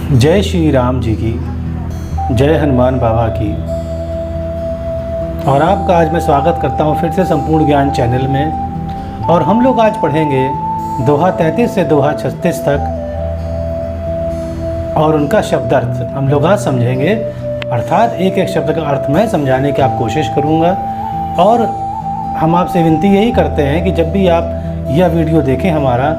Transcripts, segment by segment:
जय श्री राम जी की, जय हनुमान बाबा की। और आपका आज मैं स्वागत करता हूँ फिर से संपूर्ण ज्ञान चैनल में। और हम लोग आज पढ़ेंगे दोहा 33 से दोहा 36 तक और उनका शब्दार्थ हम लोग आज समझेंगे। अर्थात एक एक शब्द का अर्थ मैं समझाने की आप कोशिश करूँगा। और हम आपसे विनती यही करते हैं कि जब भी आप यह वीडियो देखें हमारा,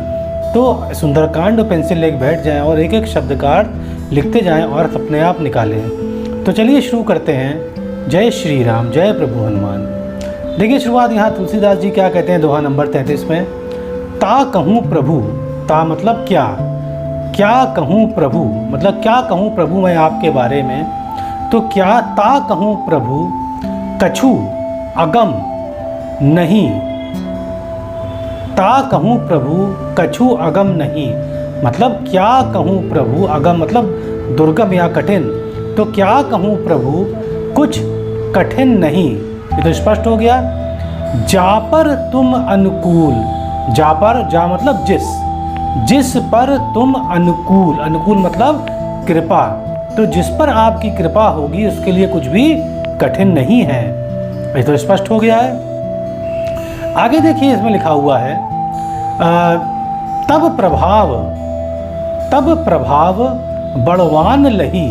तो सुंदरकांड और पेंसिल लेके बैठ जाएं और एक एक शब्द का अर्थ लिखते जाएं और अर्थ अपने आप निकालें। तो चलिए शुरू करते हैं। जय श्री राम, जय प्रभु हनुमान। देखिए शुरुआत यहाँ तुलसीदास जी क्या कहते हैं दोहा नंबर 33 में। ता कहूँ प्रभु, ता मतलब क्या, क्या कहूँ प्रभु मतलब क्या कहूँ प्रभु मैं आपके बारे में। तो क्या ता कहूँ प्रभु कछु अगम नहीं, ता कहूँ प्रभु कछु अगम नहीं मतलब क्या कहूँ प्रभु, अगम मतलब दुर्गम या कठिन। तो क्या कहूँ प्रभु कुछ कठिन नहीं, ये तो स्पष्ट हो गया। जा पर तुम अनुकूल, जा पर, जा मतलब जिस पर तुम अनुकूल, अनुकूल मतलब कृपा। तो जिस पर आपकी कृपा होगी उसके लिए कुछ भी कठिन नहीं है, ये तो स्पष्ट हो गया है। आगे देखिए इसमें लिखा हुआ है तब प्रभाव बड़वान लही,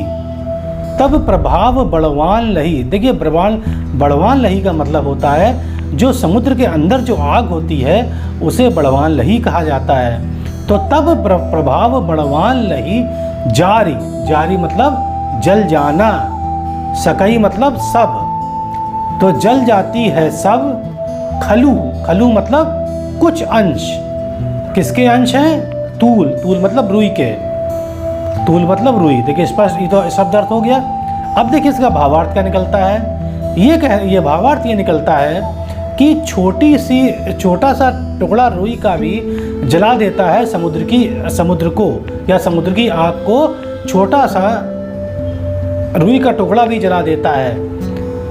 तब प्रभाव बड़वान लही। देखिए बड़वान लही का मतलब होता है जो समुद्र के अंदर जो आग होती है उसे बड़वान लही कहा जाता है। तो तब प्रभाव बड़वान लही जारी, जारी मतलब जल जाना, सकई मतलब सब, तो जल जाती है सब। खलू, खलू मतलब कुछ अंश, किसके अंश हैं? तूल, तूल मतलब रुई के, तूल मतलब रुई। देखिए स्पष्ट, ये तो शब्द अर्थ हो गया। अब देखिए इसका भावार्थ क्या निकलता है। ये भावार्थ ये निकलता है कि छोटा सा टुकड़ा रुई का भी जला देता है समुद्र को या समुद्र की आग को छोटा सा रुई का टुकड़ा भी जला देता है।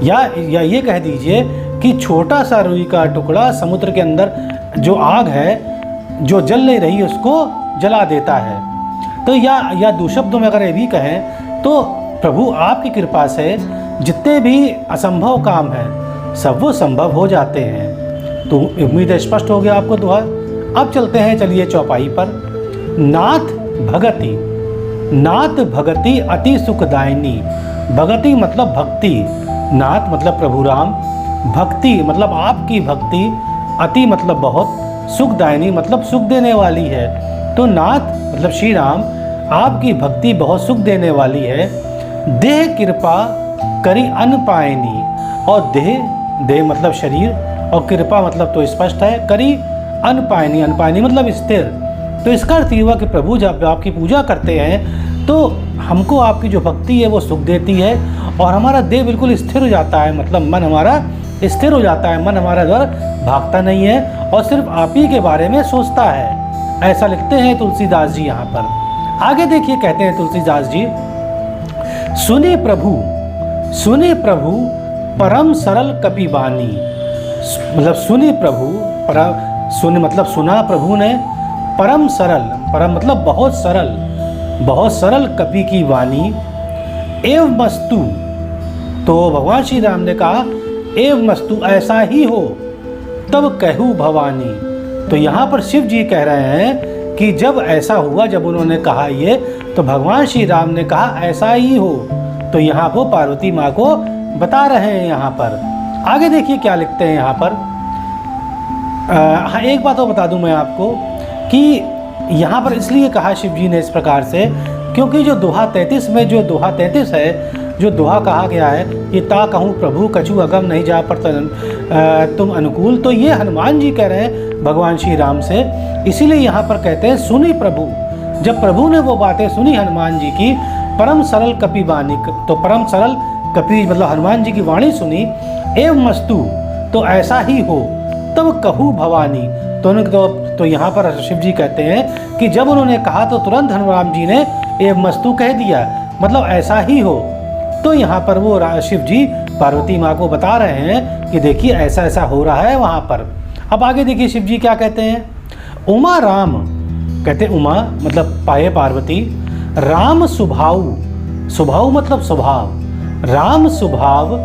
या ये कह दीजिए कि छोटा सा रुई का टुकड़ा समुद्र के अंदर जो आग है जो जल नहीं रही उसको जला देता है। तो या दो शब्दों में अगर ये भी कहें तो प्रभु आपकी कृपा से जितने भी असंभव काम हैं सब वो संभव हो जाते हैं। तो उम्मीद है स्पष्ट हो गया आपको दोहा। अब चलते हैं, चलिए चौपाई पर। नाथ भगति, नाथ भगति अति सुखदायिनी। भगति मतलब भक्ति, नाथ मतलब प्रभु राम, भक्ति मतलब आपकी भक्ति, अति मतलब बहुत, सुखदायिनी मतलब सुख देने वाली है। तो नाथ मतलब श्री राम आपकी भक्ति बहुत सुख देने वाली है। देह कृपा करी अनपायनी, और देह मतलब शरीर और कृपा मतलब तो स्पष्ट है, करी अनपायनी, अनपायनी मतलब स्थिर। तो इसका अर्थ ये हुआ कि प्रभु जब आपकी पूजा करते हैं तो हमको आपकी जो भक्ति है वो सुख देती है और हमारा देह बिल्कुल स्थिर हो जाता है, मतलब मन हमारा स्थिर हो जाता है, मन हमारा इधर भागता नहीं है और सिर्फ आप ही के बारे में सोचता है। ऐसा लिखते हैं तुलसीदास जी यहाँ पर। आगे देखिए कहते हैं तुलसीदास जी, सुने प्रभु परम सरल कपि वाणी। मतलब सुने प्रभु, सुने मतलब सुना प्रभु ने, परम सरल, परम मतलब बहुत सरल कपि की वाणी। एवं मस्तु, तो भगवान श्री राम ने कहा एवं मस्तु ऐसा ही हो, तब कहूँ भवानी। तो यहाँ पर शिव जी कह रहे हैं कि जब ऐसा हुआ, जब उन्होंने कहा ये, तो भगवान श्री राम ने कहा ऐसा ही हो। तो यहाँ वो पार्वती माँ को बता रहे हैं यहाँ पर। आगे देखिए क्या लिखते हैं यहाँ पर। हाँ, एक बात और बता दूँ मैं आपको कि यहाँ पर इसलिए कहा शिव जी ने इस प्रकार से, क्योंकि जो दोहा 33 में जो दोहा 33 है, जो दोहा कहा गया है, ये ता कहूँ प्रभु कछु अगम नहीं जा पर तुम अनुकूल, तो ये हनुमान जी कह रहे हैं भगवान श्री राम से। इसीलिए यहाँ पर कहते हैं सुनी प्रभु। जब प्रभु ने वो बातें सुनी हनुमान जी की, परम सरल कपि वाणी, तो परम सरल कपि मतलब हनुमान जी की वाणी सुनी। एवं मस्तु, तो ऐसा ही हो, तब कहूँ भवानी। तो यहाँ पर शिव जी कहते हैं कि जब उन्होंने कहा तो तुरंत हनुमान जी ने एवं मस्तु कह दिया, मतलब ऐसा ही हो। तो यहाँ पर वो शिव जी पार्वती माँ को बता रहे हैं कि देखिए ऐसा ऐसा हो रहा है वहाँ पर। अब आगे देखिए शिव जी क्या कहते हैं। उमा राम कहते उमा मतलब पाए पार्वती, राम स्वभाव, स्वभाव मतलब स्वभाव, राम स्वभाव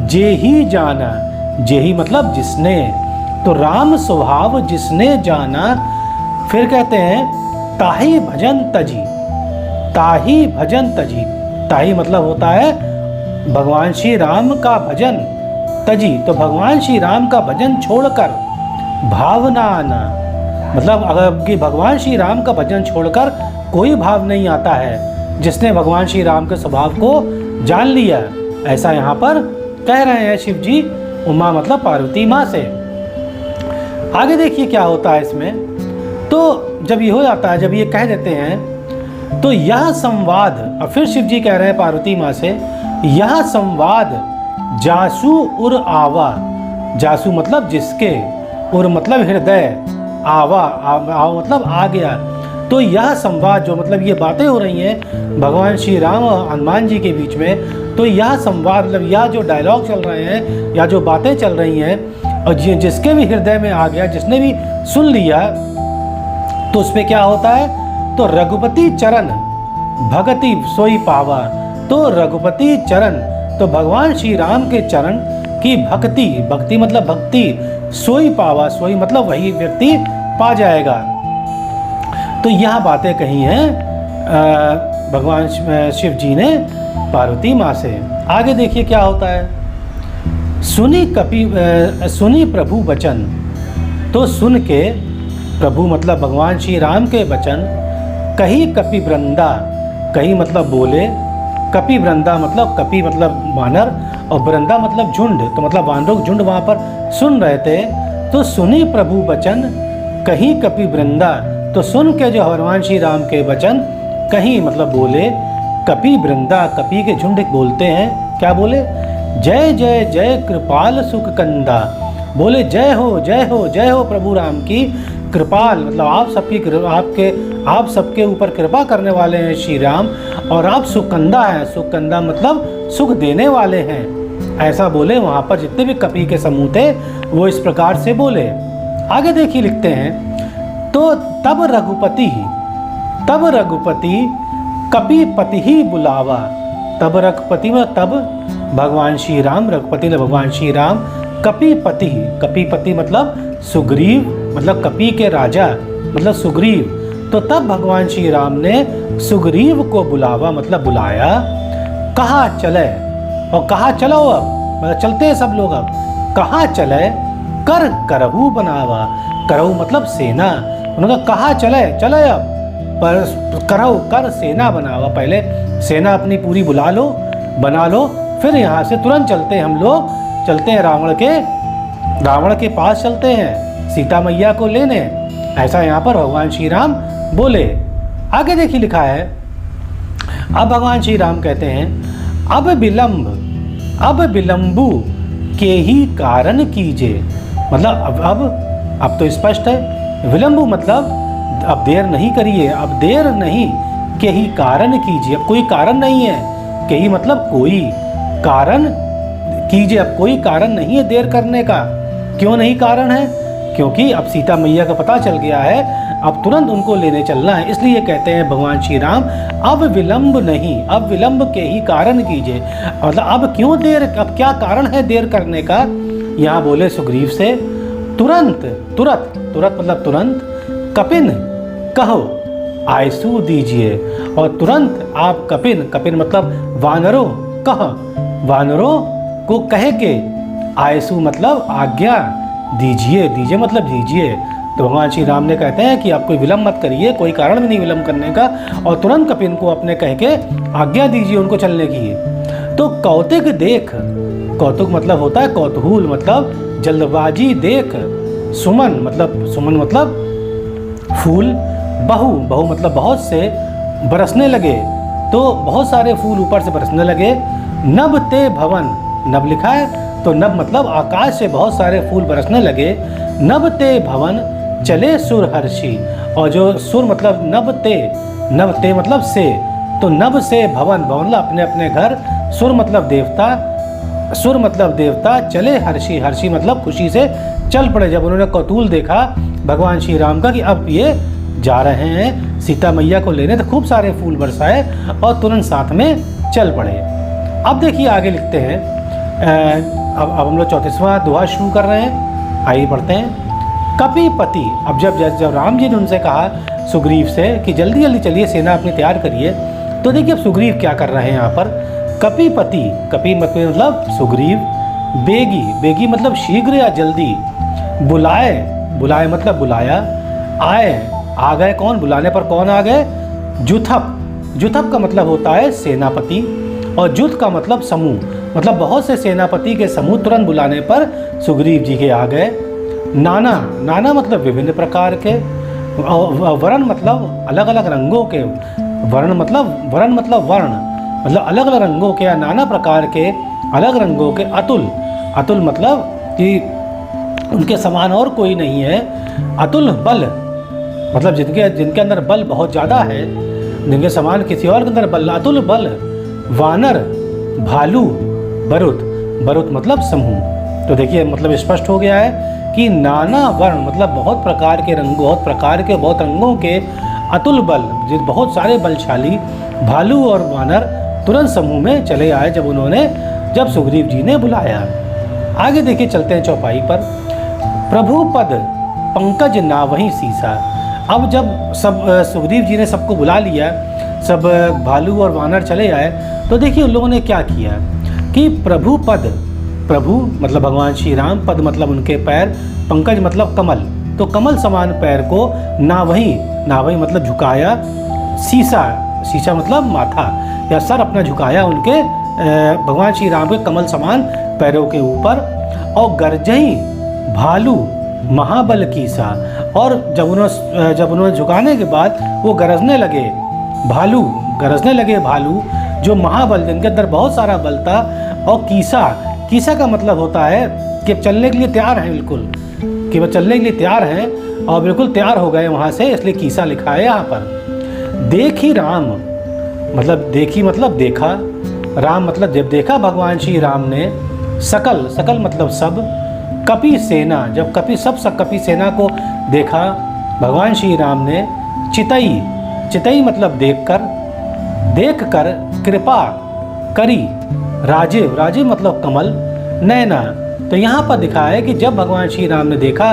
जे ही जाना, जे ही मतलब जिसने, तो राम स्वभाव जिसने जाना। फिर कहते हैं ताही भजन तजी, ताही भजन तजी, ताही मतलब होता है भगवान श्री राम का भजन, तजी तो भगवान श्री राम का भजन छोड़कर, भावना आना मतलब अगर कि भगवान श्री राम का भजन छोड़कर कोई भाव नहीं आता है, जिसने भगवान श्री राम के स्वभाव को जान लिया, ऐसा यहाँ पर कह रहे हैं शिव जी उमा मतलब पार्वती माँ से। आगे देखिए क्या होता है इसमें। तो जब ये हो जाता है, जब ये कह देते हैं तो यह संवाद, और फिर शिव जी कह रहे हैं पार्वती माँ से, यह संवाद जासू उर आवा, जासू मतलब जिसके, उर मतलब हृदय, आवा मतलब आ गया। तो यह संवाद जो मतलब ये बातें हो रही हैं भगवान श्री राम और हनुमान जी के बीच में, तो यह संवाद मतलब यह जो डायलॉग चल रहे हैं या जो बातें चल रही हैं, और जिसके भी हृदय में आ गया, जिसने भी सुन लिया, तो उस पर क्या होता है, तो रघुपति चरण भगति सोई पावा। तो रघुपति चरण, तो भगवान श्री राम के चरण की भक्ति, भक्ति मतलब भक्ति, सोई पावा, सोई मतलब वही व्यक्ति पा जाएगा। तो यह बातें कही हैं भगवान शिव जी ने पार्वती माँ से। आगे देखिए क्या होता है। सुनी प्रभु वचन, तो सुन के, प्रभु मतलब भगवान श्री राम के वचन, कही कपि वृंदा, कही मतलब बोले, कपि वृंदा मतलब कपि मतलब वानर, और वृंदा मतलब झुंड, तो मतलब वानरों का झुंड वहाँ पर सुन रहे थे। तो सुनी प्रभु वचन कहीं कपि वृंदा, तो सुन के जो भगवान श्री राम के वचन कहीं मतलब बोले, कपि वृंदा, कपि के झुंड बोलते हैं, क्या बोले, जय जय जय कृपाल सुख कंदा, बोले जय हो जय हो जय हो प्रभु राम की, कृपाल मतलब आप सबके ऊपर कृपा करने वाले हैं श्री राम, और आप सुकंदा हैं, सुकंदा मतलब सुख देने वाले हैं, ऐसा बोले। वहाँ पर जितने भी कपि के समूह थे वो इस प्रकार से बोले। आगे देखिए लिखते हैं, तो तब रघुपति कपिपति ही बुलावा, तब रघुपति में तब भगवान श्री राम, रघुपति ने भगवान श्री राम, कपिपति, कपिपति मतलब सुग्रीव मतलब कपि के राजा मतलब सुग्रीव, तो तब भगवान श्री राम ने सुग्रीव को बुलावा मतलब बुलाया, कहाँ चले, और कहाँ चलो अब मतलब चलते हैं सब लोग, अब कहाँ चले, कर करहू बनावा, करहू मतलब सेना, उन्होंने कहा चले अब, पर करहू कर सेना बनावा, पहले सेना अपनी पूरी बना लो, फिर यहाँ से तुरंत चलते हैं हम लोग, चलते हैं रावण के पास चलते हैं सीता मैया को लेने, ऐसा यहाँ पर भगवान श्री राम बोले। आगे देखिए लिखा है, अब भगवान श्री राम कहते हैं, अब विलंबु के ही कारण कीजिए, मतलब अब तो स्पष्ट है, विलंबु मतलब अब देर नहीं करिए, अब देर नहीं, के ही कारण कीजिए, अब कोई कारण नहीं है, के ही मतलब कोई कारण कीजिए, अब कोई कारण नहीं है देर करने का। क्यों नहीं कारण है, क्योंकि अब सीता मैया का पता चल गया है, अब तुरंत उनको लेने चलना है, इसलिए कहते हैं भगवान श्री राम, अब विलंब नहीं, अब विलंब के ही कारण कीजिए, मतलब अब क्यों देर, अब क्या कारण है देर करने का। यहाँ बोले सुग्रीव से, तुरंत मतलब तुरंत, कपिन कहो आयसु दीजिए, और तुरंत आप कपिन मतलब वानरों को कह के, आयसु मतलब आज्ञा दीजिए मतलब दीजिए। तो भगवान श्री राम ने कहते हैं कि आप कोई विलंब मत करिए, कोई कारण भी नहीं विलंब करने का, और तुरंत कपिन को अपने कह के आज्ञा दीजिए उनको चलने की। तो कौतुक देख, कौतुक मतलब होता है कौतूहल मतलब जल्दबाजी देख, सुमन मतलब फूल, बहु मतलब बहुत से बरसने लगे, तो बहुत सारे फूल ऊपर से बरसने लगे। नभ ते भवन, नभ लिखा है तो नभ मतलब आकाश से बहुत सारे फूल बरसने लगे। नभ ते भवन चले सुर हर्षी, और जो सुर मतलब नभ ते मतलब से, तो नभ से भवन मतलब अपने अपने घर, सुर मतलब देवता चले हर्षी मतलब खुशी से चल पड़े। जब उन्होंने कौतूहल देखा भगवान श्री राम का कि अब ये जा रहे हैं सीता मैया को लेने, तो खूब सारे फूल बरसाए और तुरंत साथ में चल पड़े। अब देखिए आगे लिखते हैं, अब हम लोग 34वां दोहा शुरू कर रहे हैं, आइए पढ़ते हैं। कपिपति, अब जब राम जी ने उनसे कहा सुग्रीव से कि जल्दी जल्दी चलिए सेना अपनी तैयार करिए, तो देखिए अब सुग्रीव क्या कर रहे हैं यहाँ पर। कपिपति, कपि मतलब सुग्रीव, बेगी, बेगी मतलब शीघ्र या जल्दी, बुलाए, बुलाए मतलब बुलाया, आए, आ गए कौन, बुलाने पर कौन आ गए, जुथप, जुथप का मतलब होता है सेनापति, और जुथ का मतलब समूह, मतलब बहुत से सेनापति के समूह तुरंत बुलाने पर सुग्रीव जी के आ गए। नाना, नाना मतलब विभिन्न प्रकार के, वर्ण मतलब अलग अलग रंगों के, वर्ण मतलब अलग अलग रंगों के या नाना प्रकार के अलग रंगों के। अतुल, अतुल मतलब कि उनके समान और कोई नहीं है। अतुल बल मतलब जिनके अंदर बल बहुत ज़्यादा है, जिनके समान किसी और के अंदर बल, अतुल बल। वानर, भालू, बरुत, बरुत मतलब समूह। तो देखिए मतलब स्पष्ट हो गया है कि नाना वर्ण मतलब बहुत प्रकार के बहुत रंगों के अतुल बल, बहुत सारे बलशाली भालू और वानर तुरंत समूह में चले आए जब सुग्रीव जी ने बुलाया। आगे देखिए चलते हैं चौपाई पर। प्रभु पद पंकज नावहीं सीसा। अब जब सब सुग्रीव जी ने सबको बुला लिया, सब भालू और वानर चले आए, तो देखिए उन लोगों ने क्या किया कि प्रभु पद, प्रभु मतलब भगवान श्री राम, पद मतलब उनके पैर, पंकज मतलब कमल, तो कमल समान पैर को नावहीं, नावहीं मतलब झुकाया, सीसा, सीसा मतलब माथा या सर अपना झुकाया उनके भगवान श्री राम के कमल समान पैरों के ऊपर। और गरजई भालू महाबल कीसा, और जब उन्होंने झुकाने के बाद वो गरजने लगे भालू, गरजने लगे भालू जो महाबल, जिनके अंदर बहुत सारा बल था। और कीसा, कीसा का मतलब होता है कि चलने के लिए तैयार हैं, बिल्कुल कि वह चलने के लिए तैयार हैं और बिल्कुल तैयार हो गए वहाँ से, इसलिए कीसा लिखा है यहाँ पर। देखी राम मतलब देखी मतलब देखा, राम मतलब जब देखा भगवान श्री राम ने, सकल, सकल मतलब सब, कपि सेना, जब कपि कपि सेना को देखा भगवान श्री राम ने, चितई, चितई मतलब देखकर कृपा करी, राजीव, राजीव मतलब कमल, नैना। तो यहाँ पर दिखा है कि जब भगवान श्री राम ने देखा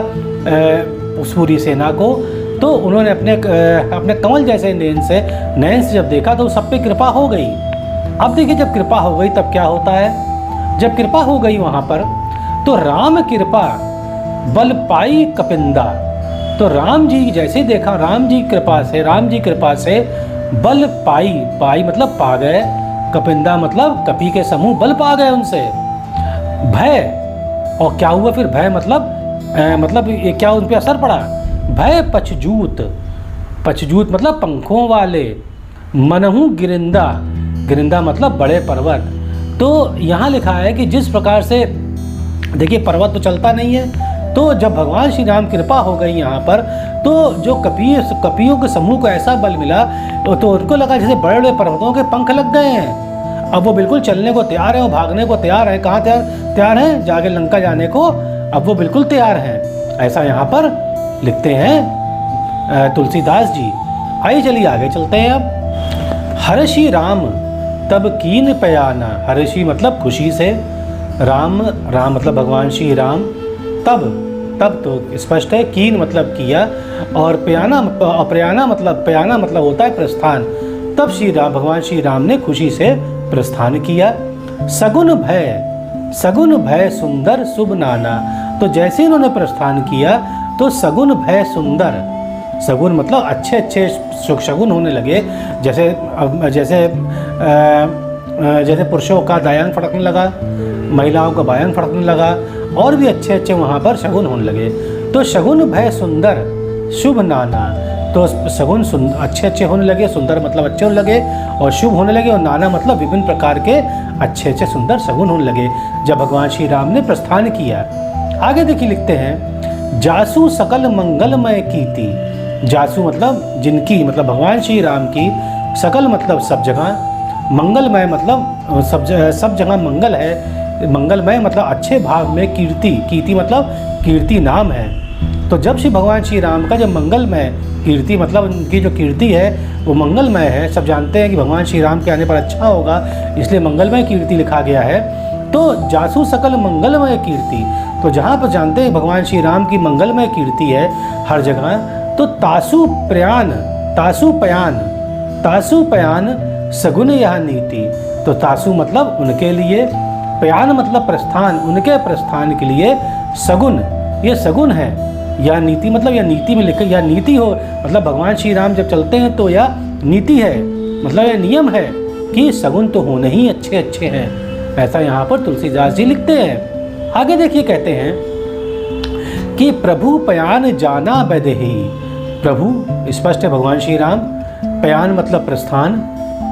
उस पूरी सेना को, तो उन्होंने अपने कमल जैसे नैन से जब देखा तो सब पे कृपा हो गई। अब देखिए जब कृपा हो गई तब क्या होता है, जब कृपा हो गई वहाँ पर, तो राम कृपा बल पाई कपिंदा। तो राम जी जैसे देखा, राम जी कृपा से बल पाई, पाई मतलब पा गए, कपिंदा मतलब कपि के समूह बल पा गए उनसे। भय, और क्या हुआ फिर, भय मतलब ये क्या उन पे असर पड़ा, भय पछजूत, पछजूत मतलब पंखों वाले, मनहु गिरिंदा, गिरिंदा मतलब बड़े पर्वत। तो यहाँ लिखा है कि जिस प्रकार से देखिए पर्वत तो चलता नहीं है, तो जब भगवान श्री राम कृपा हो गई यहाँ पर, तो जो कपियों के समूह को ऐसा बल मिला, तो उनको लगा जैसे बड़े बड़े पर्वतों के पंख लग गए हैं। अब वो बिल्कुल चलने को तैयार है, वो भागने को तैयार है। कहाँ तैयार हैं, जाके लंका जाने को अब वो बिल्कुल तैयार हैं, ऐसा यहाँ पर लिखते हैं तुलसीदास जी। आइए चलिए आगे चलते हैं। अब हर्षि राम तब कीन पयाना, हर्षि मतलब खुशी से, राम, राम मतलब भगवान श्री राम, तब तो स्पष्ट है, कीन मतलब किया, और पयाना मतलब होता है प्रस्थान। तब भगवान श्री राम ने खुशी से प्रस्थान किया। सगुन भय सुंदर शुभ नाना। तो जैसे इन्होंने प्रस्थान किया तो सगुन भय सुंदर, सगुन मतलब अच्छे अच्छे शगुन होने लगे, जैसे पुरुषों का दायान फड़कने लगा, महिलाओं का बायान फड़कने लगा, और भी अच्छे अच्छे वहाँ पर शगुन होने लगे। तो शगुन भय सुंदर शुभ नाना, तो शगुन अच्छे अच्छे होने लगे, सुंदर मतलब अच्छे होने लगे, और शुभ होने लगे, और नाना मतलब विभिन्न प्रकार के अच्छे अच्छे सुंदर शगुन होने लगे जब भगवान श्री राम ने प्रस्थान किया। आगे देखिए लिखते हैं, जासु सकल मंगलमय कीर्ति। जासु मतलब जिनकी, मतलब भगवान श्री राम की, सकल मतलब सब जगह, मंगलमय मतलब सब जगह मंगल है, मंगलमय मतलब अच्छे भाग में, कीर्ति, कीर्ति मतलब कीर्ति नाम है, तो जब श्री भगवान श्री राम का जब मंगलमय कीर्ति, मतलब उनकी जो कीर्ति है वो मंगलमय है, सब जानते हैं कि भगवान श्री राम के आने पर अच्छा होगा, इसलिए मंगलमय कीर्ति लिखा गया है। तो जासु सकल मंगलमय कीर्ति, तो जहाँ पर जानते हैं भगवान श्री राम की मंगलमय कीर्ति है हर जगह, तो तासु पयान सगुन यह नीति। तो तासु मतलब उनके लिए, पयान मतलब प्रस्थान, उनके प्रस्थान के लिए सगुन, ये सगुन है। यह नीति मतलब यह नीति में लिखा, यह नीति हो मतलब भगवान श्री राम जब चलते हैं तो यह नीति है, मतलब यह नियम है कि सगुन तो होने ही अच्छे अच्छे हैं। ऐसा यहाँ पर तुलसीदास जी लिखते हैं। आगे देखिए कहते हैं कि प्रभु पयान जाना बैदेही। प्रभु स्पष्ट है भगवान श्री राम, पयान मतलब प्रस्थान,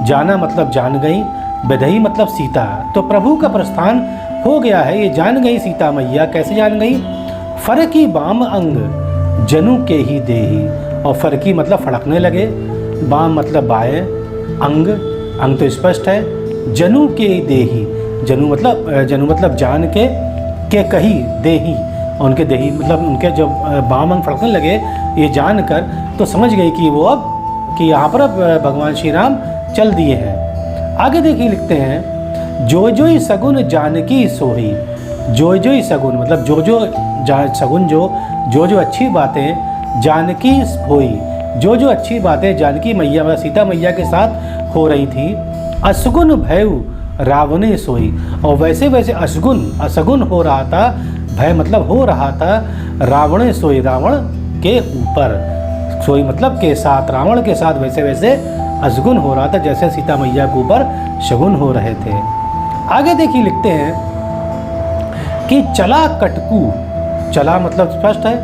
जाना मतलब जान गई, बैदेही मतलब सीता। तो प्रभु का प्रस्थान हो गया है, ये जान गई सीता मैया। कैसे जान गई? फरकी बाम अंग जनु के ही देही। और फरकी मतलब फड़कने लगे, बाम मतलब बाएं, अंग तो स्पष्ट है, जनु के ही देही। जनु मतलब जान के कही देही, उनके देही मतलब उनके जब बाम अंग फड़कने लगे ये जानकर, तो समझ गई कि वो अब कि यहाँ पर अब भगवान श्री राम चल दिए हैं। आगे देखिए लिखते हैं, जो जो ही सगुन जानकी सोही। जो जो ही सगुन मतलब सगुन जो अच्छी बातें जानकी होई, जो अच्छी बातें जानकी मैया मतलब सीता मैया के साथ हो रही थी। असगुन भयउ रावणे सोई। और वैसे वैसे असगुन हो रहा था, भय मतलब हो रहा था, रावणे सोई रावण के ऊपर, सोई मतलब के साथ, रावण के साथ वैसे वैसे असगुन हो रहा था जैसे सीता मैया के ऊपर शगुन हो रहे थे। आगे देखिए लिखते हैं कि चला कटकू, चला मतलब स्पष्ट है,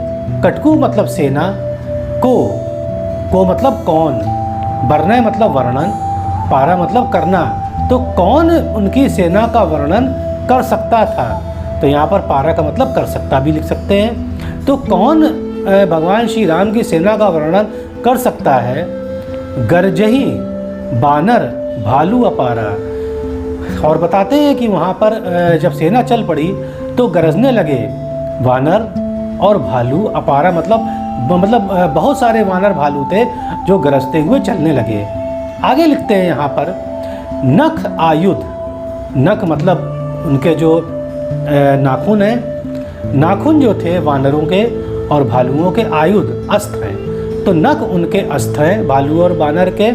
कटकू मतलब सेना, को मतलब कौन, वर्णय मतलब वर्णन, पारा मतलब करना। तो कौन उनकी सेना का वर्णन कर सकता था? तो यहाँ पर पारा का मतलब कर सकता भी लिख सकते हैं। तो कौन भगवान श्री राम की सेना का वर्णन कर सकता है? गरजही बानर भालू अपारा। और बताते हैं कि वहाँ पर जब सेना चल पड़ी तो गरजने लगे वानर और भालू। अपारा मतलब बहुत सारे वानर भालू थे जो गरजते हुए चलने लगे। आगे लिखते हैं यहाँ पर, नख आयुध। नख मतलब उनके जो नाखून हैं, नाखून जो थे वानरों के और भालुओं के, आयुध अस्त्र हैं। तो नख उनके अस्त्र हैं भालू और वानर के।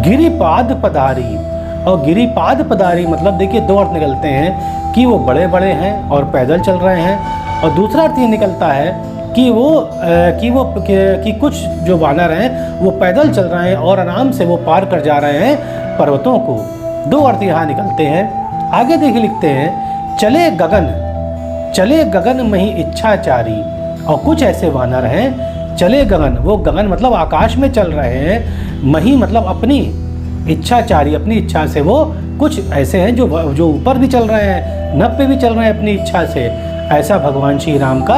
गिरिपाद पधारी। और गिरिपाद पधारी मतलब देखिए दो अर्थ निकलते हैं कि वो बड़े बड़े हैं और पैदल चल रहे हैं, और दूसरा अर्थ ये निकलता है कि कुछ जो वानर हैं वो पैदल चल रहे हैं और आराम से वो पार कर जा रहे हैं पर्वतों को। दो अर्थ यहाँ निकलते हैं। आगे देखिए लिखते हैं, चले गगन मही इच्छाचारी। और कुछ ऐसे वानर हैं, चले गगन, वो गगन मतलब आकाश में चल रहे हैं, मही मतलब अपनी, इच्छाचारी अपनी इच्छा से, वो कुछ ऐसे हैं जो ऊपर भी चल रहे हैं, नभ पे भी चल रहे हैं अपनी इच्छा से। ऐसा भगवान श्री राम का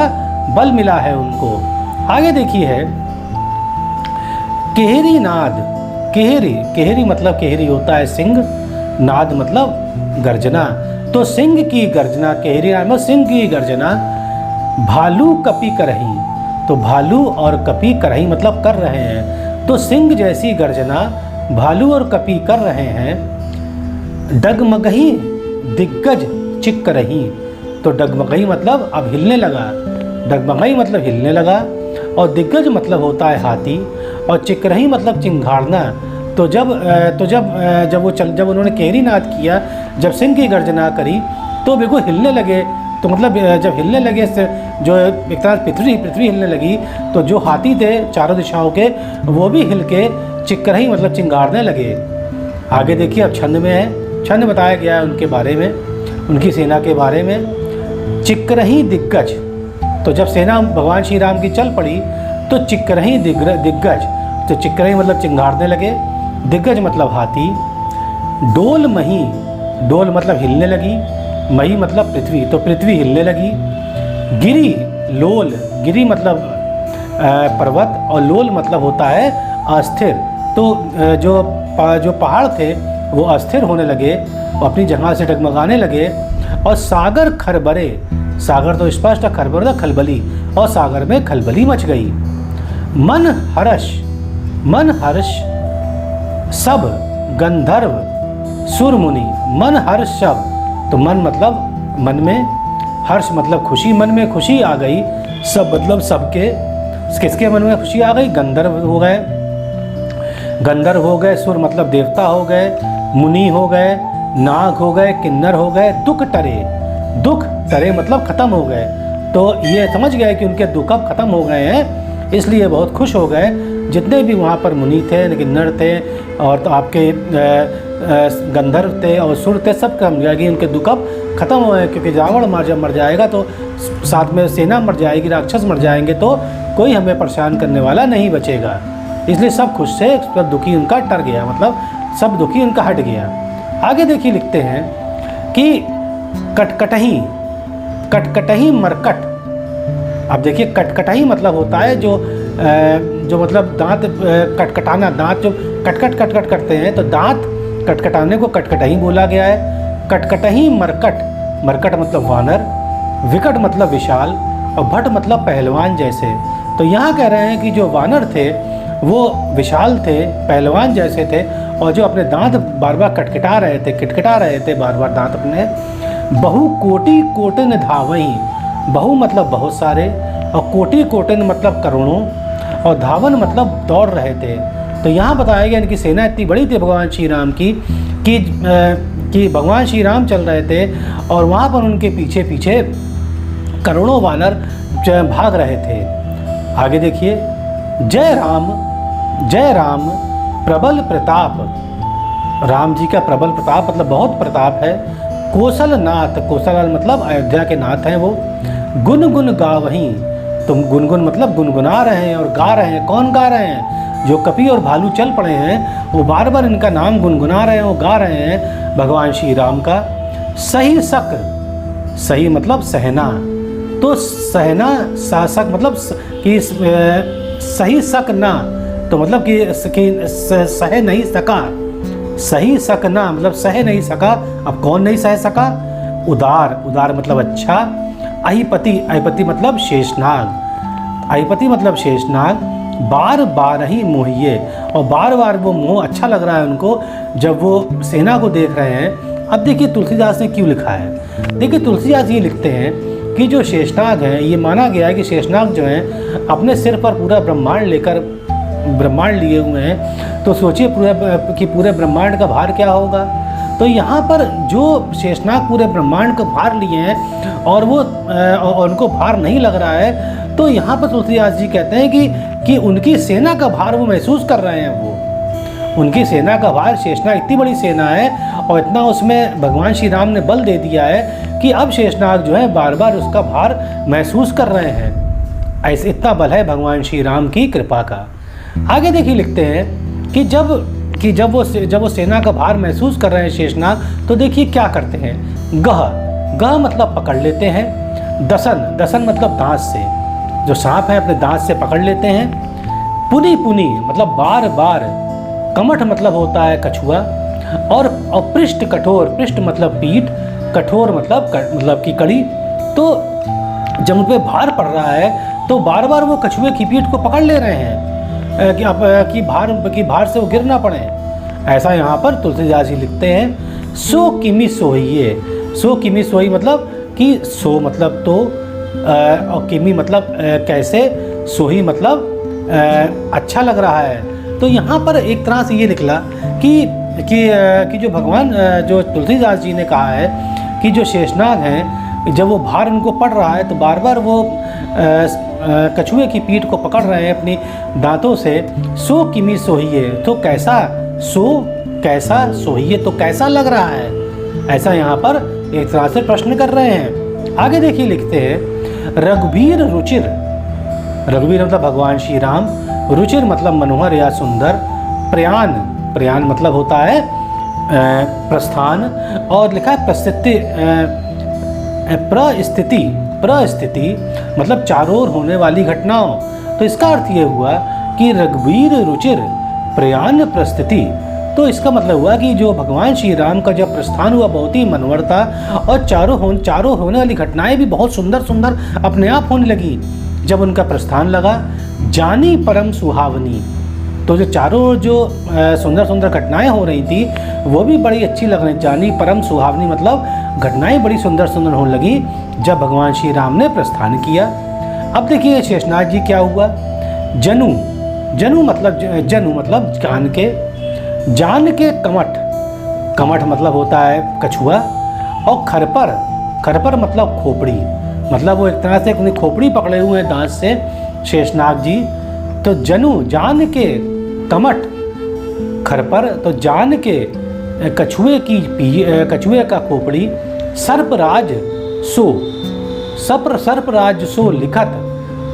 बल मिला है उनको। आगे देखिए है, केहरी नाद। केहरी मतलब केहरी होता है सिंह, नाद मतलब गर्जना। तो सिंह की गर्जना, केहरी नाद मतलब सिंह की गर्जना। भालू कपी करही। तो भालू और कपी करही मतलब कर रहे हैं। तो सिंह जैसी गर्जना भालू और कपी कर रहे हैं। डगमगही दिग्गज चिक रही। तो डगमगही मतलब अब हिलने लगा, डगमगही मतलब हिलने लगा, और दिग्गज मतलब होता है हाथी, और चिकरही मतलब चिंघाड़ना। तो जब उन्होंने केहरी नाद किया, जब सिंह की गर्जना करी तो बिल्कुल हिलने लगे। तो मतलब जब हिलने लगे, जो एक तरह पृथ्वी हिलने लगी, तो जो हाथी थे चारों दिशाओं के वो भी हिल के चिकरही मतलब चिंगारने लगे। आगे देखिए अब छंद में है, छंद बताया गया है उनके बारे में, उनकी सेना के बारे में। चिकरही दिग्गज। तो जब सेना भगवान श्री राम की चल पड़ी तो चिकरही दिग्गज, तो चिकरही मतलब चिंगारने लगे, दिग्गज मतलब हाथी। डोल मही, डोल मतलब हिलने लगी, मही मतलब पृथ्वी, तो पृथ्वी हिलने लगी। गिरी लोल, गिरी मतलब पर्वत, और लोल मतलब होता है अस्थिर। तो जो पहाड़ थे वो अस्थिर होने लगे, अपनी जगह से डगमगाने लगे। और सागर खरबरे, सागर तो स्पष्ट, खरबरे खलबली, और सागर में खलबली मच गई। मन हर्ष सब गंधर्व सुर मुनि। मन हर्ष सब, तो मन मतलब मन में, हर्ष मतलब खुशी, मन में खुशी आ गई। सब मतलब सबके, किसके मन में खुशी आ गई? गंधर्व हो गए, सुर मतलब देवता हो गए, मुनि हो गए, नाग हो गए, किन्नर हो गए, दुख टरे मतलब खत्म हो गए। तो ये समझ गए कि उनके दुख अब खत्म हो गए हैं, इसलिए बहुत खुश हो गए। जितने भी वहाँ पर मुनि थे, किन्नर थे और तो आपके गंधर्व थे और सुर थे, सब कम गया कि उनके दुख अब खत्म हो गए। क्योंकि रावण जब मर जाएगा तो साथ में सेना मर जाएगी, राक्षस मर जाएंगे, तो कोई हमें परेशान करने वाला नहीं बचेगा। इसलिए सब खुश थे, सब दुखी उनका टर गया, मतलब सब दुखी उनका हट गया। आगे देखिए लिखते हैं कि कटकटही मरकट। अब देखिए कटकटही मतलब होता है जो मतलब दांत कटकटाना, दांत जो कटकट करते हैं, तो दांत कटकटाने को कटकटही बोला गया है। कटकटही मरकट मतलब वानर, विकट मतलब विशाल और भट मतलब पहलवान जैसे। तो यहाँ कह रहे हैं कि जो वानर थे वो विशाल थे, पहलवान जैसे थे, और जो अपने दांत बार बार खटखटा रहे थे बार बार दांत अपने। बहु कोटि कोटिन धावई। बहु मतलब बहुत सारे और कोटि कोटिन मतलब करोड़ों और धावन मतलब दौड़ रहे थे। तो यहाँ बताया गया इनकी सेना इतनी बड़ी थी भगवान श्री राम की कि भगवान श्री राम चल रहे थे और वहाँ पर उनके पीछे पीछे करोड़ों वानर भाग रहे थे। आगे देखिए, जय राम प्रबल प्रताप। राम जी का प्रबल प्रताप मतलब बहुत प्रताप है। कौशल मतलब अयोध्या के नाथ हैं वो। गुन गावहीं, तो गुनगुन मतलब गुनगुना रहे हैं और गा रहे हैं। कौन गा रहे हैं? जो कपि और भालू चल पड़े हैं वो बार बार इनका नाम गुनगुना रहे हैं, वो गा रहे हैं भगवान श्री राम का। सही मतलब सहना, तो सहना सक मतलब कि सही सक ना, तो मतलब कि सह नहीं सका। सही सक ना मतलब सह नहीं सका। अब कौन नहीं सह सका? उदार मतलब अच्छा। अहिपति मतलब शेषनाग। बार ही मोहिए, और बार वो मोह अच्छा लग रहा है उनको जब वो सेना को देख रहे हैं। अब देखिए तुलसीदास ने क्यों लिखा है। देखिए तुलसीदास ये लिखते हैं कि जो शेषनाग हैं, ये माना गया है कि शेषनाग जो हैं अपने सिर पर पूरा ब्रह्मांड लिए हुए हैं। तो सोचिए पूरे ब्रह्मांड का भार क्या होगा। तो यहाँ पर जो शेषनाग पूरे ब्रह्मांड का भार लिए हैं और उनको भार नहीं लग रहा है, तो यहाँ पर तुलसीदास जी कहते हैं कि उनकी सेना का भार वो महसूस कर रहे हैं। वो उनकी सेना का भार, शेषनाग इतनी बड़ी सेना है और इतना उसमें भगवान श्री राम ने बल दे दिया है कि अब शेषनाग जो है बार बार उसका भार महसूस कर रहे हैं। ऐसे इतना बल है भगवान श्री राम की कृपा का। आगे देखिए लिखते हैं कि जब वो सेना का भार महसूस कर रहे हैं शेषनाग, तो देखिए क्या करते हैं। गह मतलब पकड़ लेते हैं। दसन मतलब दांत से, जो सांप है अपने दांत से पकड़ लेते हैं। पुनी मतलब बार। कमठ मतलब होता है कछुआ। और पृष्ठ कठोर, पृष्ठ मतलब पीठ, कठोर मतलब की कड़ी। तो जब उन पे भार पड़ रहा है तो बार बार वो कछुए की पीठ को पकड़ ले रहे हैं कि भार से वो गिर ना पड़े। ऐसा यहाँ पर तुलसीदास जी लिखते हैं। सो किमी सोई मतलब कि सो मतलब तो, और किमी मतलब कैसे, सोही मतलब अच्छा लग रहा है। तो यहाँ पर एक तरह से ये निकला कि जो भगवान जो तुलसीदास जी ने कहा है कि जो शेषनाग हैं जब वो भार उनको पड़ रहा है तो बार बार वो कछुए की पीठ को पकड़ रहे हैं अपनी दांतों से। सो किमी सोहिए, तो कैसा सोहिए, तो कैसा लग रहा है। ऐसा यहाँ पर एक तरह से प्रश्न कर रहे हैं। आगे देखिए लिखते हैं। रघुवीर मतलब भगवान श्री राम। रुचिर मतलब मनोहर या सुंदर। प्रयाण मतलब होता है प्रस्थान। और लिखा है प्रस्थिति मतलब चारों ओर होने वाली घटनाओं। तो इसका अर्थ ये हुआ कि रघुवीर रुचिर प्रयाण प्रस्थिति। तो इसका मतलब हुआ कि जो भगवान श्री राम का जब प्रस्थान हुआ बहुत ही मनोहर था और चारों होने वाली घटनाएं भी बहुत सुंदर अपने आप होने लगी। जब उनका प्रस्थान लगा। जानी परम सुहावनी, तो जो चारों ओर जो सुंदर सुंदर घटनाएं हो रही थी वो भी बड़ी अच्छी लग रही। जानी परम सुहावनी मतलब घटनाएं बड़ी सुंदर सुंदर होने लगी जब भगवान श्री राम ने प्रस्थान किया। अब देखिए शेषनाग जी क्या हुआ। जनु मतलब जान के कमठ मतलब होता है कछुआ, और खरपर मतलब खोपड़ी, मतलब वो एक तरह से अपनी खोपड़ी पकड़े हुए हैं दांत से शेषनाग जी। तो जान के कमठ खरपर, तो जान के कछुए का खोपड़ी, सर्पराज सो लिखत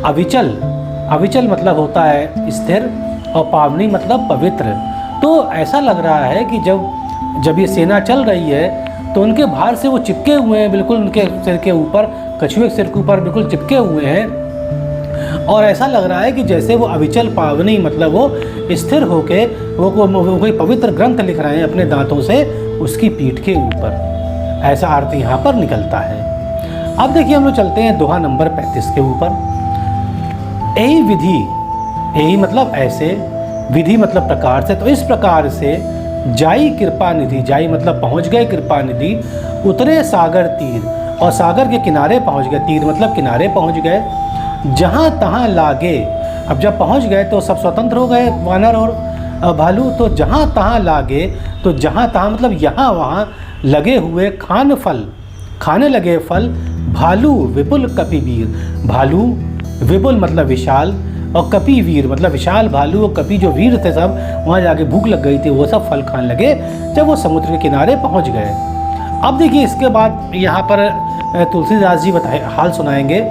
अविचल मतलब होता है स्थिर, और पावनी मतलब पवित्र। तो ऐसा लग रहा है कि जब ये सेना चल रही है तो उनके भार से वो चिपके हुए हैं, बिल्कुल उनके सिर के ऊपर, कछुए के सिर के ऊपर बिल्कुल चिपके हुए हैं। और ऐसा लग रहा है कि जैसे वो अविचल पावनी मतलब वो स्थिर होके वो कोई पवित्र ग्रंथ लिख रहे हैं अपने दांतों से उसकी पीठ के ऊपर। ऐसा अर्थ यहाँ पर निकलता है। अब देखिए हम लोग चलते हैं दोहा नंबर 35 के ऊपर। यही विधि, यही मतलब ऐसे, विधि मतलब प्रकार से, तो इस प्रकार से जाई कृपा निधि, जाई मतलब पहुंच गए कृपा निधि, उतरे सागर तीर, और सागर के किनारे पहुंच गए, तीर मतलब किनारे पहुंच गए, जहां तहां लागे। अब जब पहुंच गए तो सब स्वतंत्र हो गए वानर और भालू, तो जहां तहां लागे, तो जहां तहां मतलब यहाँ वहाँ लगे हुए खाने लगे फल, भालू विपुल कपिवीर, भालू विपुल मतलब विशाल, और कपि वीर मतलब विशाल भालू और कपि जो वीर थे सब वहाँ जाके भूख लग गई थी, वो सब फल खाने लगे जब वो समुद्र के किनारे पहुँच गए। अब देखिए इसके बाद यहाँ पर तुलसीदास जी हाल सुनाएंगे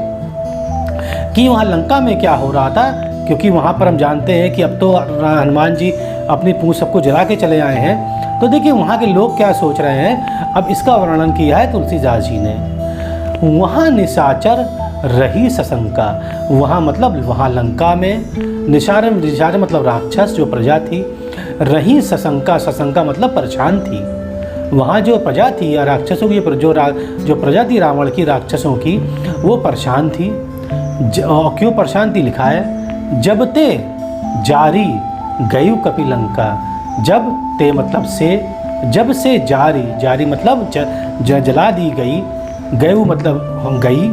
कि वहाँ लंका में क्या हो रहा था, क्योंकि वहाँ पर हम जानते हैं कि अब तो हनुमान जी अपनी पूंछ सबको जला के चले आए हैं। तो देखिए वहाँ के लोग क्या सोच रहे हैं, अब इसका वर्णन किया है तुलसीदास जी ने। वहाँ निशाचर रही सशंका, वहाँ मतलब वहाँ लंका में निशार मतलब राक्षस जो प्रजा थी, रही सशंका मतलब परेशान थी। वहाँ जो प्रजा थी राक्षसों की, जो प्रजा थी रावण की राक्षसों की, वो परेशान थी। क्यों परेशान थी लिखा है, जब ते जारी गयु कपिलंका, जब ते मतलब से, जब से जारी मतलब जला दी गई, गयु मतलब गई,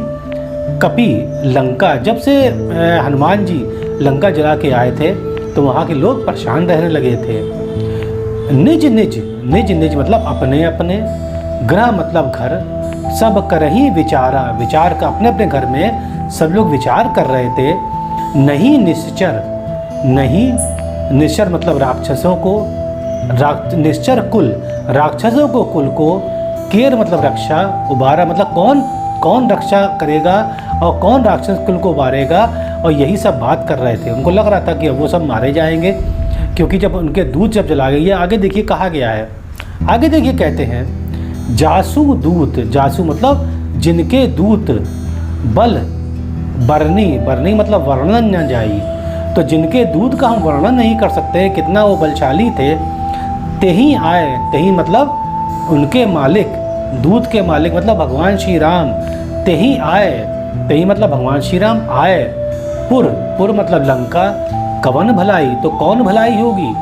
कपि लंका, जब से हनुमान जी लंका जला के आए थे तो वहाँ के लोग परेशान रहने लगे थे। निज मतलब अपने अपने, ग्रह मतलब घर, सब करही विचार का अपने अपने घर में सब लोग विचार कर रहे थे। नहीं निश्चर मतलब राक्षसों को, निश्चर कुल राक्षसों को, कुल को, केर मतलब रक्षा, उबारा मतलब कौन रक्षा करेगा और कौन राक्षस कुल को उबारेगा, और यही सब बात कर रहे थे। उनको लग रहा था कि अब वो सब मारे जाएंगे, क्योंकि जब उनके दूत जब जला गई है। आगे देखिए कहा गया है, आगे देखिए कहते हैं जासु दूत, जासु मतलब जिनके दूत, बल बरनी मतलब वर्णन न जाई, तो जिनके दूत का हम वर्णन नहीं कर सकते कितना वो बलशाली थे। तेही आए, तेही मतलब उनके मालिक, दूत के मालिक मतलब भगवान श्री राम, तेही आए, तेही मतलब भगवान श्री राम आए। पुर मतलब लंका, कवन भलाई, तो कौन भलाई होगी,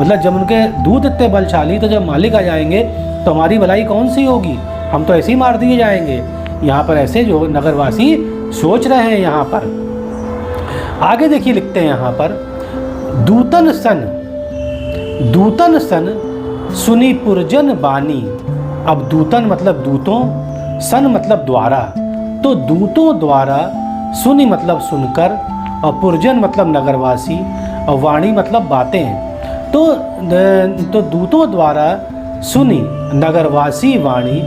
मतलब जब उनके दूत इतने बलशाली, तो जब मालिक आ जाएंगे तो हमारी भलाई कौन सी होगी, हम तो ऐसे ही मार दिए जाएंगे। यहाँ पर ऐसे जो नगरवासी सोच रहे हैं। यहाँ पर आगे देखिए लिखते हैं यहाँ पर, दूतन सन सुनी पुरजन बानी। अब दूतन मतलब दूतों, सन मतलब द्वारा, तो दूतों द्वारा, सुनी मतलब सुनकर, और पुरजन मतलब नगरवासी, और वाणी मतलब बातें। तो दूतों द्वारा सुनी नगरवासी वाणी,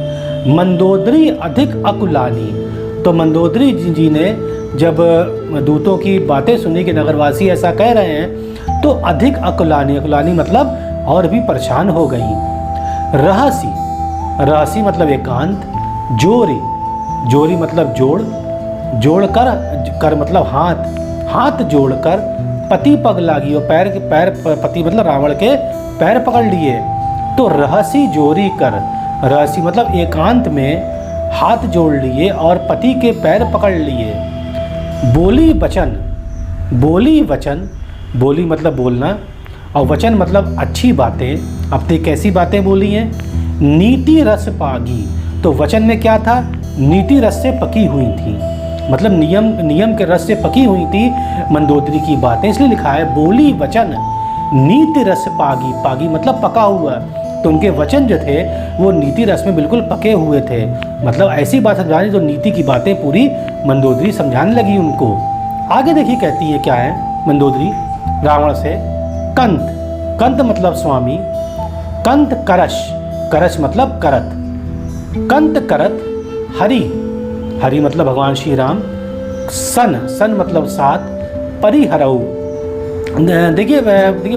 मंदोदरी अधिक अकुलानी। तो मंदोदरी जी ने जब दूतों की बातें सुनी कि नगरवासी ऐसा कह रहे हैं, तो अधिक अकुलानी मतलब और भी परेशान हो गई। रहसी मतलब एकांत, जोरी मतलब जोड़ कर मतलब हाथ जोड़कर, पति पग लागी, और पैर पति मतलब रावण के पैर पकड़ लिए। तो रहसी जोरी कर, रहसी मतलब एकांत में हाथ जोड़ लिए और पति के पैर पकड़ लिए। बोली वचन, बोली वचन, बोली मतलब बोलना और वचन मतलब अच्छी बातें। अब ते कैसी बातें बोली हैं? नीति रस पागी, तो वचन में क्या था? नीति रस से पकी हुई थी, मतलब नियम के रस से पकी हुई थी मंदोदरी की बातें, इसलिए लिखा है बोली वचन नीति रस पागी। पागी मतलब पका हुआ, तो उनके वचन जो थे वो नीति रस में बिल्कुल पके हुए थे, मतलब ऐसी बात समझानी जो नीति की बातें पूरी मंदोदरी समझाने लगी उनको। आगे देखिए कहती है क्या है मंदोदरी रावण से, कंत, कंत मतलब स्वामी, कंत करश, करश मतलब करत, कंत करत हरि, हरि मतलब भगवान श्री राम, सन, सन मतलब सात, परिहरऊ। देखिए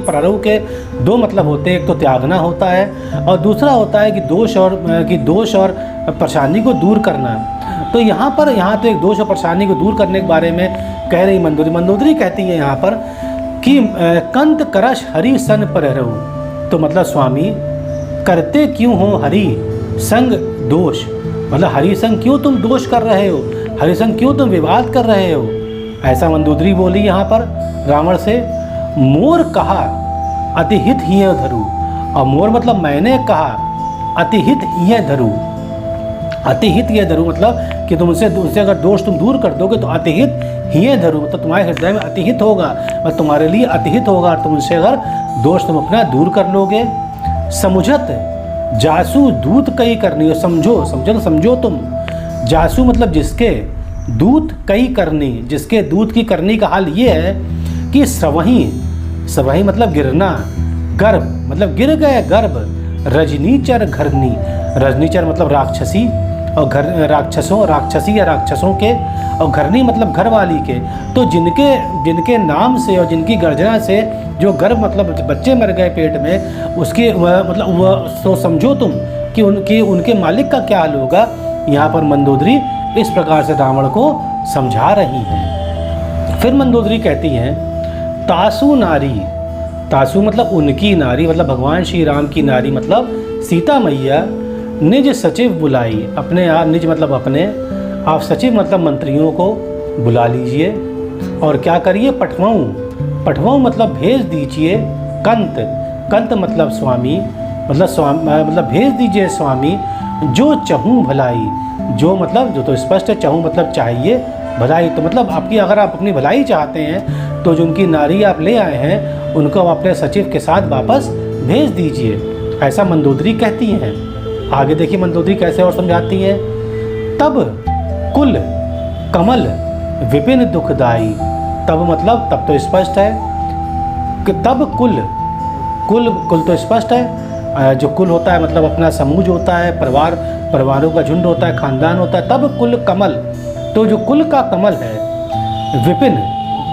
परहरऊ के दो मतलब होते हैं, एक तो त्यागना होता है और दूसरा होता है कि दोष और परेशानी को दूर करना। तो यहाँ तो एक दोष और परेशानी को दूर करने के बारे में कह रही मंदोदरी कहती है यहाँ पर कि कंत करश हरि सन परिहरऊ, तो मतलब स्वामी करते क्यों हो हरि संग दोष, मतलब हरि संग क्यों तुम दोष कर रहे हो, हरि संग क्यों तुम विवाद कर रहे हो, ऐसा मंदोदरी बोली यहाँ पर रावण से। मोर कहा अतिहित ही धरू, और मोर मतलब मैंने कहा अतिहित ही धरू, अतिहित ये धरू मतलब कि तुम उनसे अगर दोष तुम दूर कर दोगे तो अतिहित ही धरू, तो तुम्हारे हृदय में अतिहित होगा और तुम्हारे लिए अतिहित होगा, तुम उनसे अगर दोष तुम अपना दूर कर लोगे। समुझत जासू दूत कई करनी, समझो तुम, जासू मतलब जिसके, दूत कई करनी, जिसके दूत की करनी का हाल ये है कि स्रवही, स्रवही मतलब गिरना, गर्भ मतलब गिर गए गर्भ, रजनीचर घरनी, रजनीचर मतलब राक्षसी और राक्षसी या राक्षसों के, और घरनी मतलब घर वाली के, तो जिनके नाम से और जिनकी गर्जना से जो गर्भ मतलब बच्चे मर गए पेट में, उसके मतलब वह तो समझो तुम कि उनके मालिक का क्या हाल होगा। यहाँ पर मंदोदरी इस प्रकार से रावण को समझा रही हैं। फिर मंदोदरी कहती हैं तासु नारी, तासु मतलब उनकी नारी, मतलब भगवान श्री राम की नारी मतलब सीता मैया, निज सचिव बुलाई, अपने आप, निज मतलब अपने, आप सचिव मतलब मंत्रियों को बुला लीजिए और क्या करिए, पठवाऊँ, पठवाऊँ मतलब भेज दीजिए, कंत, कंत मतलब स्वामी, मतलब भेज दीजिए स्वामी, जो चहूँ भलाई, जो मतलब जो तो स्पष्ट है, चहूँ मतलब चाहिए, भलाई तो मतलब आपकी, अगर आप अपनी भलाई चाहते हैं तो जो उनकी नारी आप ले आए हैं उनको आप अपने सचिव के साथ वापस भेज दीजिए, ऐसा मंदोदरी कहती हैं। आगे देखिए मंदोदरी कैसे और समझाती है। तब कुल कमल विपिन दुखदाई, तब मतलब तब तो स्पष्ट है कि तब कुल तो स्पष्ट है, जो कुल होता है मतलब अपना समूह होता है, परिवारों का झुंड होता है, खानदान होता है। तब कुल कमल, तो जो कुल का कमल है, विपिन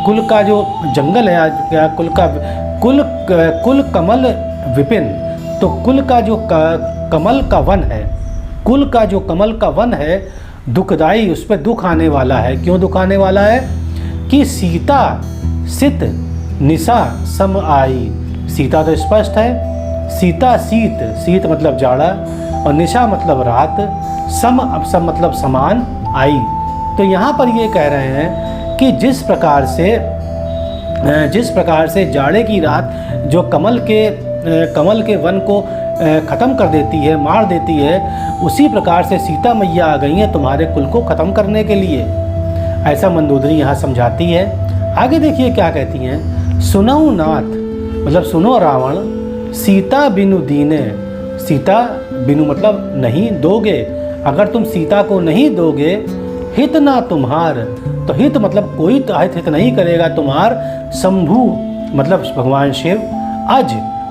कुल का जो जंगल है, कुल कमल विपिन, तो कुल का जो कमल का वन है, कुल का जो कमल का वन है दुखदाई, उस पर दुख आने वाला है। क्यों दुख आने वाला है? कि सीता सित निशा सम आई, सीता तो स्पष्ट है, सीता शीत, शीत मतलब जाड़ा और निशा मतलब रात, सम मतलब समान आई। तो यहाँ पर ये कह रहे हैं कि जिस प्रकार से जाड़े की रात जो कमल के वन को ख़त्म कर देती है, मार देती है, उसी प्रकार से सीता मैया आ गई हैं तुम्हारे कुल को ख़त्म करने के लिए, ऐसा मंदोदरी यहाँ समझाती है। आगे देखिए क्या कहती हैं। सुनऊ नाथ मतलब सुनो रावण, सीता बिनु दीने, सीता बिनु मतलब नहीं दोगे, अगर तुम सीता को नहीं दोगे, हित ना तुम्हार, तो हित मतलब कोई हित नहीं करेगा तुम्हार, शंभु मतलब भगवान शिव,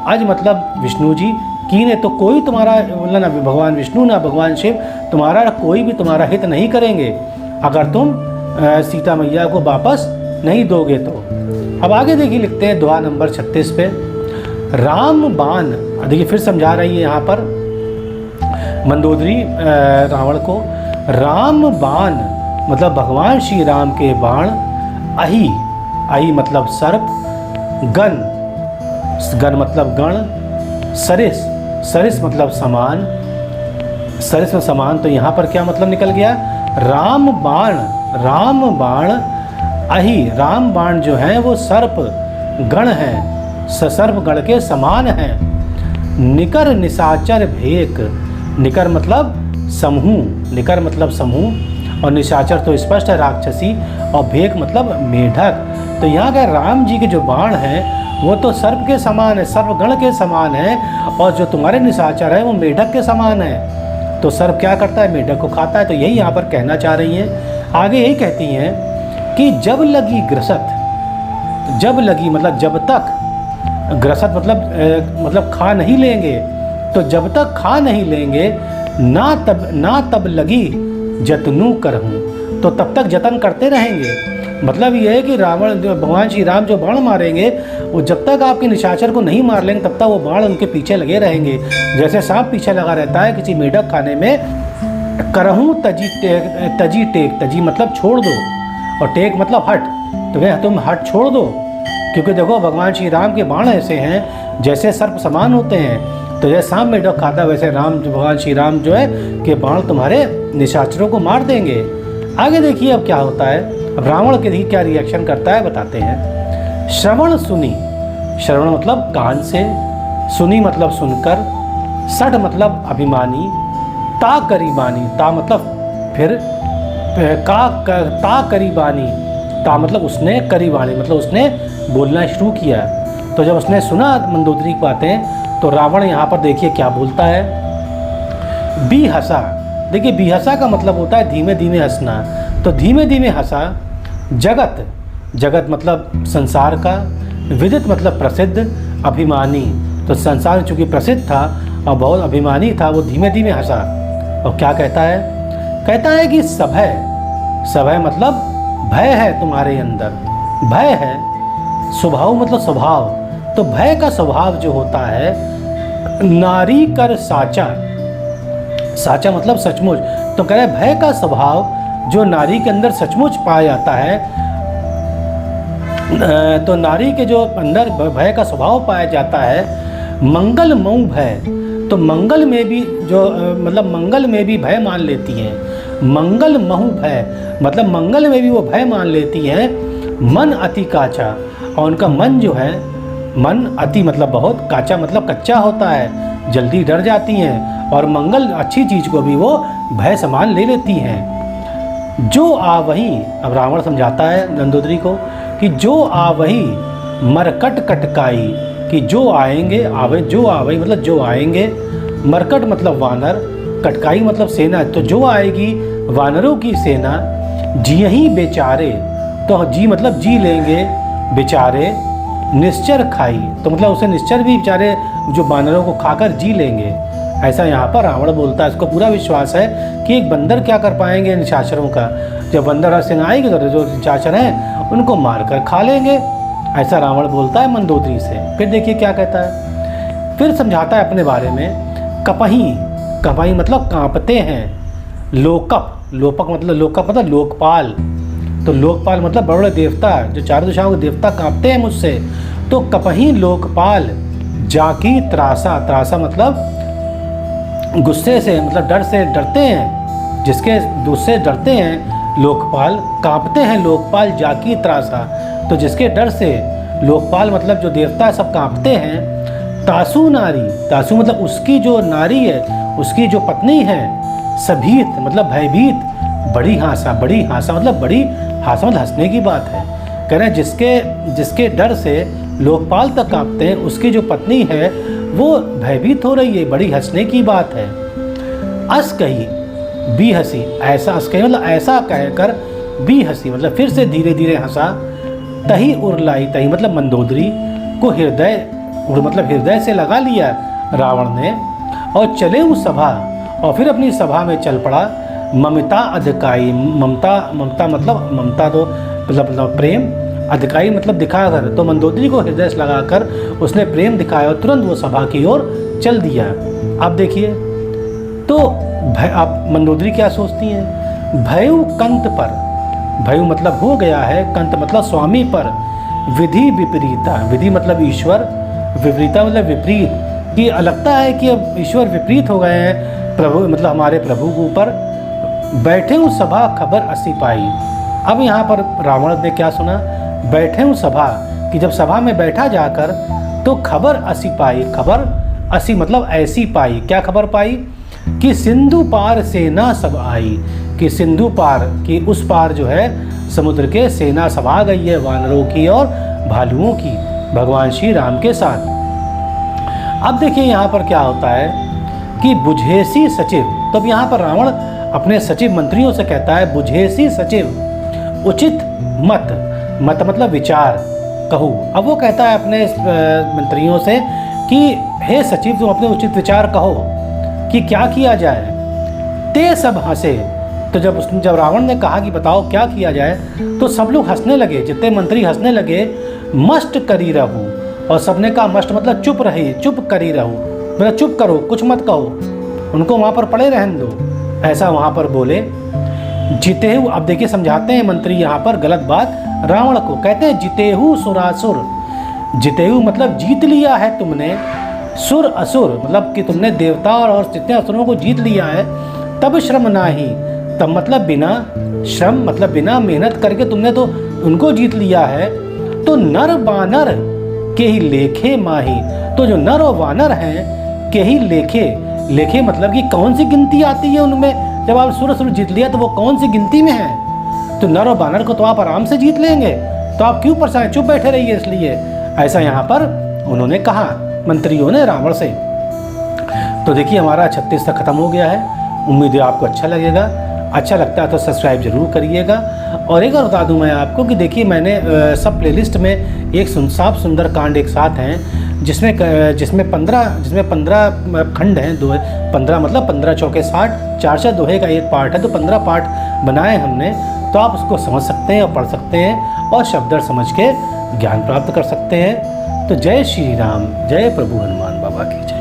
अज मतलब विष्णु जी, कीने तो कोई तुम्हारा, ना भगवान विष्णु ना भगवान शिव तुम्हारा, कोई भी तुम्हारा हित नहीं करेंगे अगर तुम सीता मैया को वापस नहीं दोगे तो। अब आगे देखिए लिखते हैं दोहा नंबर 36 पे, राम बाण, देखिए फिर समझा रही है यहाँ पर मंदोदरी रावण को, राम बाण मतलब भगवान श्री राम के बाण, अहि, अहि मतलब सर्प, गण, गण मतलब गण, सरिस, सरिस मतलब समान, सरिस में समान, तो यहाँ पर क्या मतलब निकल गया, राम बाण अहि राम बाण जो है वो सर्प गण है, सर्प गण के समान है। निकर निशाचर भेक, निकर मतलब समूह, निकर मतलब समूह, और निशाचर तो स्पष्ट है राक्षसी, और भेक मतलब मेढक। तो यहाँ का राम जी के जो बाण हैं वो तो सर्प के समान है, सर्पगण के समान है, और जो तुम्हारे निशाचर है वो मेढक के समान है। तो सर्प क्या करता है, मेढक को खाता है। तो यही यहाँ पर कहना चाह रही हैं। आगे यही कहती हैं कि जब लगी ग्रसत, जब लगी मतलब जब तक, ग्रसत मतलब खा नहीं लेंगे, तो जब तक खा नहीं लेंगे ना तब लगी जतनू करहूँ, तो तब तक जतन करते रहेंगे। मतलब ये है कि रावण जो भगवान श्री राम जो बाण मारेंगे वो जब तक आपके निशाचर को नहीं मार लेंगे तब तक वो बाण उनके पीछे लगे रहेंगे। जैसे सांप पीछे लगा रहता है किसी मेढक खाने में। करहूँ तजी टेक, तजी मतलब छोड़ दो, और टेक मतलब हट, तो क्या तुम हट छोड़ दो, क्योंकि देखो भगवान श्री राम के बाण ऐसे हैं जैसे सर्प समान होते हैं। तो जैसे सांप मेढक खाता वैसे भगवान श्री राम जो है कि बाण तुम्हारे निशाचरों को मार देंगे। आगे देखिए अब क्या होता है। अब रावण के लिए क्या रिएक्शन करता है बताते हैं। श्रवण सुनी, श्रवण मतलब कान से, सुनी मतलब सुनकर, सठ मतलब अभिमानी, ता करीबानी, ता मतलब फिर, ता करीबानी, ता मतलब उसने, करीबानी मतलब उसने बोलना शुरू किया। तो जब उसने सुना मंदोदरी की बातें तो रावण यहाँ पर देखिए क्या बोलता है। बी हंसा, देखिए बी हंसा का मतलब होता है धीमे धीमे हंसना। तो धीमे धीमे हंसा। जगत, जगत मतलब संसार का, विदित मतलब प्रसिद्ध, अभिमानी, तो संसार चूँकि प्रसिद्ध था और बहुत अभिमानी था, वो धीमे धीमे हंसा। और क्या कहता है, कहता है कि सभय, सभय मतलब भय है तुम्हारे अंदर, भय है। स्वभाव मतलब स्वभाव, तो भय का स्वभाव जो होता है, नारी कर साचा, साचा मतलब सचमुच, तो कह रहे भय का स्वभाव जो नारी के अंदर सचमुच पाया जाता है, तो नारी के जो अंदर भय का स्वभाव पाया जाता है। मंगल मऊ भय, तो मंगल में भी जो मतलब मंगल में भी भय मान लेती है। मंगल महु भय मतलब मंगल में भी वो भय मान लेती है। मन अति काचा, और उनका मन जो है, मन अति मतलब बहुत, काचा मतलब कच्चा होता है, जल्दी डर जाती हैं, और मंगल अच्छी चीज़ को भी वो भय समान ले लेती हैं। जो आ वही, अब रावण समझाता है नंदोदरी को कि जो आ वही मरकट कटकाई, कि जो आएंगे, आवे जो आवे मतलब जो आएंगे, मरकट मतलब वानर, कटकाई मतलब सेना, तो जो आएगी वानरों की सेना। जी ही बेचारे, तो जी मतलब जी लेंगे, बेचारे निश्चर खाई, तो मतलब उसे निश्चर भी बेचारे जो वानरों को खाकर जी लेंगे। ऐसा यहाँ पर रावण बोलता है। इसको पूरा विश्वास है कि एक बंदर क्या कर पाएंगे निशाचरों का, जब बंदर सेना आएगी तो जो निशाचर हैं उनको मार कर खा लेंगे। ऐसा रावण बोलता है मंदोदरी से। फिर देखिए क्या कहता है, फिर समझाता है अपने बारे में। कपही, कपही मतलब कांपते हैं। लोकप, लोपक मतलब लोकप मतलब लोकपाल, तो लोकपाल मतलब बड़े देवता, जो चारों दिशाओं के देवता कांपते हैं मुझसे। तो कपही लोकपाल जाकी त्रासा, त्रासा मतलब गुस्से से मतलब डर से डरते हैं, जिसके गुस्से डरते हैं लोकपाल, कांपते हैं लोकपाल जाकी त्रासा, तो जिसके डर से लोकपाल मतलब जो देवता है सब कांपते हैं। तासु नारी, तासु मतलब उसकी जो नारी है, उसकी जो पत्नी है। सभीत मतलब भयभीत, बड़ी हासा, बड़ी हासा मतलब बड़ी हासा मतलब हंसने की बात है। कह रहे हैं जिसके डर से लोकपाल तक कांपते हैं, उसकी जो पत्नी है वो भयभीत हो रही है, बड़ी हंसने की बात है। अस कही बी हंसी, ऐसा अस कही मतलब ऐसा कहकर बी हंसी मतलब फिर से धीरे धीरे हंसा। तही उरलाई, तही मतलब मंदोदरी को हृदय, मतलब हृदय से लगा लिया रावण ने, और चले उस सभा, और फिर अपनी सभा में चल पड़ा। ममता अधिकाई, ममता, ममता मतलब ममता तो मतलब प्रेम, अधिकाई मतलब दिखाकर, तो मंदोदरी को हृदय से लगाकर उसने प्रेम दिखाया और तुरंत वो सभा की ओर चल दिया। आप देखिए तो आप मंदोदरी क्या सोचती हैं। भयु कंत पर, भयु मतलब हो गया है, कंत मतलब स्वामी पर। विधि विपरीता, विधि मतलब ईश्वर, विपरीता मतलब विपरीत, कि लगता है कि अब ईश्वर विपरीत हो गए हैं प्रभु मतलब हमारे प्रभु के ऊपर। बैठे उस सभा खबर असी पाई, अब यहाँ पर रावण ने क्या सुना, बैठे हूँ सभा कि जब सभा में बैठा जाकर तो खबर असी पाई, खबर असी मतलब ऐसी पाई, क्या खबर पाई कि सिंधु पार सेना सब आई, कि सिंधु पार की उस पार जो है समुद्र के सेना सब आ गई है, वानरों की और भालुओं की, भगवान श्री राम के साथ। अब देखिए यहाँ पर क्या होता है कि बुझेसी सचिव, तब यहाँ पर रावण अपने सचिव मंत्रियों से कहता है बुझेसी सचिव उचित मत, मत मतलब विचार कहूँ। अब वो कहता है अपने मंत्रियों से कि हे सचिव तुम अपने उचित विचार कहो कि क्या किया जाए। ते सब हंसे, तो जब रावण ने कहा कि बताओ क्या किया जाए, तो सब लोग हंसने लगे, जितने मंत्री हंसने लगे। मस्ट करी रहूँ, और सबने कहा मस्ट मतलब चुप रही, चुप करी रहूँ मतलब चुप करो, कुछ मत कहो, उनको वहाँ पर पड़े रहने दो, ऐसा वहाँ पर बोले। जितेहु, अब देखिए समझाते हैं मंत्री यहाँ पर गलत बात रावण को, कहते हैं जितेहु सुरासुर, जितेहु मतलब जीत लिया है तुमने, सुर असुर मतलब कि तुमने देवता और जितने असुरों को जीत लिया है। तब श्रम नाही, तब मतलब बिना श्रम मतलब बिना मेहनत करके तुमने तो उनको जीत लिया है। तो नर बानर के ही लेखे माही, तो जो नर और वानर हैं के ही लेखे, लेखे मतलब कि कौन सी गिनती आती है उनमें, जब आप सुर जीत लिया तो वो कौन सी गिनती में है। तो नर और बानर को तो आप आराम से जीत लेंगे, तो आप क्यों परेशान, चुप बैठे रहिए, इसलिए ऐसा यहाँ पर उन्होंने कहा मंत्रियों ने रावण से। तो देखिए हमारा 36 तक खत्म हो गया है, उम्मीद है आपको अच्छा लगेगा। अच्छा लगता है तो सब्सक्राइब जरूर करिएगा। और एक और बता दूं मैं आपको कि देखिए मैंने सब प्लेलिस्ट में एक साफ सुंदर कांड एक साथ हैं जिसमें 15 खंड हैं, 15 मतलब 15 चौके 60, 4 दोहे का एक पार्ट है, तो 15 पार्ट बनाए हमने, तो आप उसको समझ सकते हैं और पढ़ सकते हैं और शब्दार्थ समझ के ज्ञान प्राप्त कर सकते हैं। तो जय श्री राम, जय प्रभु हनुमान बाबा की जय।